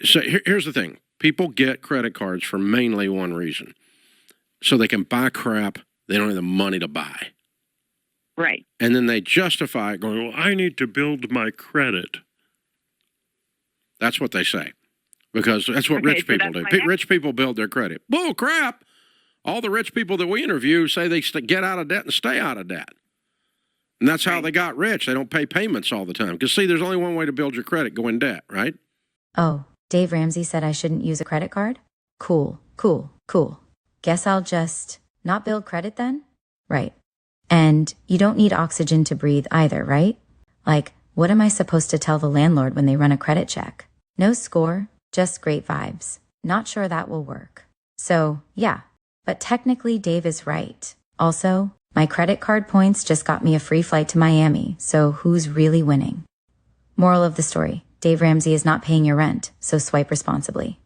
So here's the thing. People get credit cards for mainly one reason. So they can buy crap they don't have the money to buy. Right. And then they justify it going, well, I need to build my credit. That's what they say. Because that's what rich people do. Rich people build their credit. Bull crap. All the rich people that we interview say they get out of debt and stay out of debt. And that's how they got rich. They don't pay payments all the time. Because, see, there's only one way to build your credit, go in debt, right? Oh, Dave Ramsey said I shouldn't use a credit card? Cool. Guess I'll just not build credit then? Right. And you don't need oxygen to breathe either, right? Like, what am I supposed to tell the landlord when they run a credit check? No score, just great vibes. Not sure that will work. So, yeah. But technically, Dave is right. Also, my credit card points just got me a free flight to Miami, so who's really winning? Moral of the story, Dave Ramsey is not paying your rent, so swipe responsibly.